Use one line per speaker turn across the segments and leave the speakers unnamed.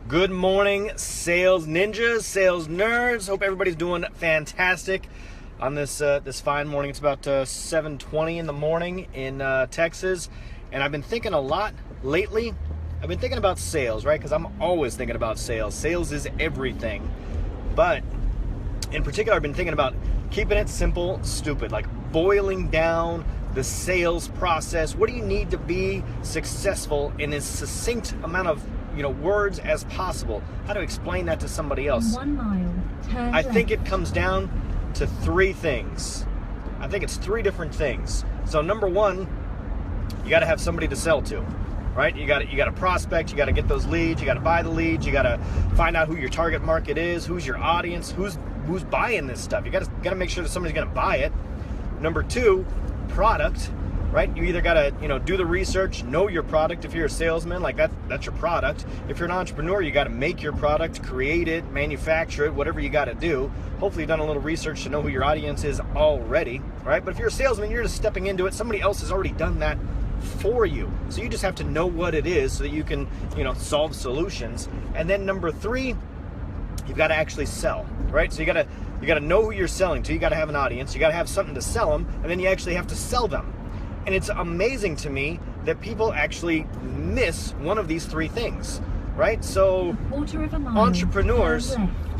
Good morning, sales ninjas, sales nerds. Hope everybody's doing fantastic on this fine morning. It's about 7:20 in the morning in Texas, and I've been thinking a lot lately. I've been thinking about sales, right? Because I'm always thinking about sales. Sales is everything, but in particular, I've been thinking about keeping it simple, stupid, like boiling down the sales process. What do you need to be successful in as succinct amount of words as possible? How to explain that to somebody else?
1 mile, turn
I think
left.
it comes down to three things. I think it's three different things. So number one, you got to have somebody to sell to, right? You got to prospect. You got to get those leads. You got to buy the leads. You got to find out who your target market is, who's your audience, who's buying this stuff. You got to make sure that somebody's going to buy it. Number two, product. Right? You either got to, do the research, know your product. If you're a salesman, like that's your product. If you're an entrepreneur, you got to make your product, create it, manufacture it, whatever you got to do. Hopefully you've done a little research to know who your audience is already, right? But if you're a salesman, you're just stepping into it. Somebody else has already done that for you. So you just have to know what it is so that you can, solve solutions. And then number three, you've got to actually sell, right? So you got to know who you're selling to. You got to have an audience. You got to have something to sell them, and then you actually have to sell them. And it's amazing to me that people actually miss one of these three things, right? So entrepreneurs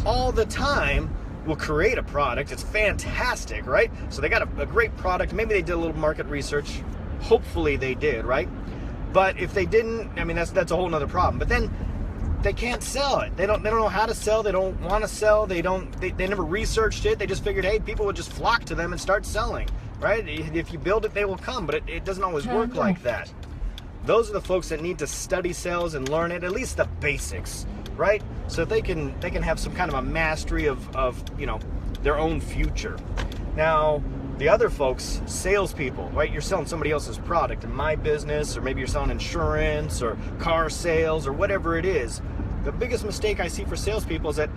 all the time will create a product. It's fantastic, right? So they got a great product. Maybe they did a little market research. Hopefully they did, right? But if they didn't, that's a whole nother problem. But then they can't sell it. They don't know how to sell. They don't want to sell. They never researched it. They just figured, hey, people would just flock to them and start selling. Right? If you build it, they will come, but it doesn't always work like that. Those are the folks that need to study sales and learn it, at least the basics, right? So they can have some kind of a mastery of their own future. Now, the other folks, salespeople, right? You're selling somebody else's product in my business, or maybe you're selling insurance or car sales or whatever it is. The biggest mistake I see for salespeople is that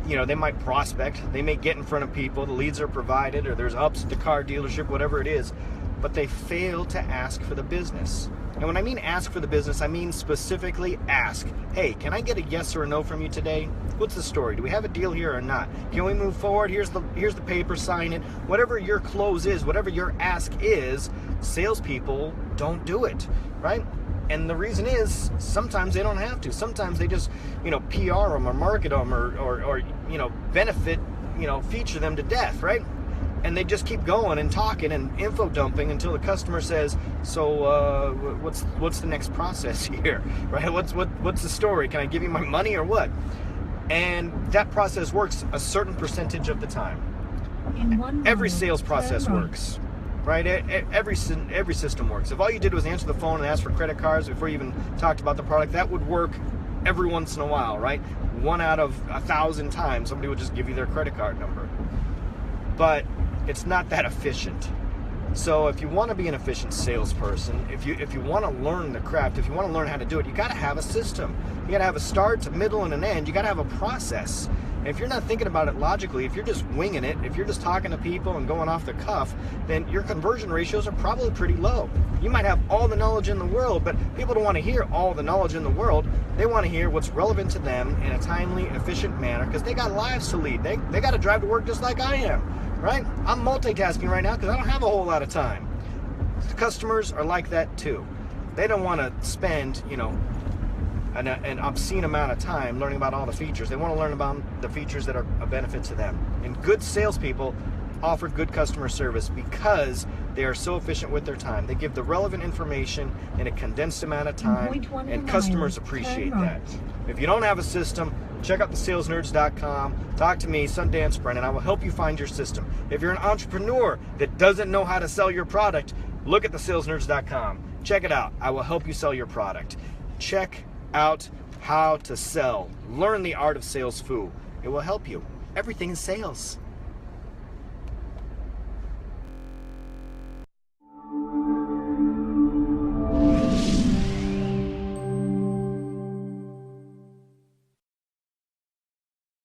they might prospect, they may get in front of people, the leads are provided, or there's ups at the car dealership, whatever it is, but they fail to ask for the business. And when I mean ask for the business, I mean specifically ask, hey, can I get a yes or a no from you today? What's the story? Do we have a deal here or not? Can we move forward? Here's the paper, sign it. Whatever your close is, whatever your ask is, salespeople don't do it, right? And the reason is sometimes they don't have to. Sometimes they just, PR them or market them or benefit, feature them to death, right? And they just keep going and talking and info dumping until the customer says, so what's the next process here, right? What's the story? Can I give you my money or what? And that process works a certain percentage of the time. Every sales process works. Right? Every system works. If all you did was answer the phone and ask for credit cards before you even talked about the product, that would work every once in a while, right? 1 out of 1,000 times, somebody would just give you their credit card number. But it's not that efficient. So if you want to be an efficient salesperson, if you want to learn the craft, if you want to learn how to do it, you got to have a system. You got to have a start, a middle, and an end. You got to have a process. And if you're not thinking about it logically, if you're just winging it, if you're just talking to people and going off the cuff, then your conversion ratios are probably pretty low. You might have all the knowledge in the world, but people don't want to hear all the knowledge in the world. They want to hear what's relevant to them in a timely, efficient manner, because they got lives to lead. They got to drive to work just like I am, right? I'm multitasking right now because I don't have a whole lot of time. The customers are like that too. They don't want to spend, an obscene amount of time learning about all the features. They want to learn about the features that are a benefit to them. And good salespeople offer good customer service because they are so efficient with their time. They give the relevant information in a condensed amount of time, and customers appreciate that. If you don't have a system, check out the salesnerds.com. Talk to me, Sundance Brennan. I will help you find your system. If you're an entrepreneur that doesn't know how to sell your product, look at the salesnerds.com. Check it out. I will help you sell your product. Check out how to sell. Learn the art of SalesFu. It will help you. Everything is sales.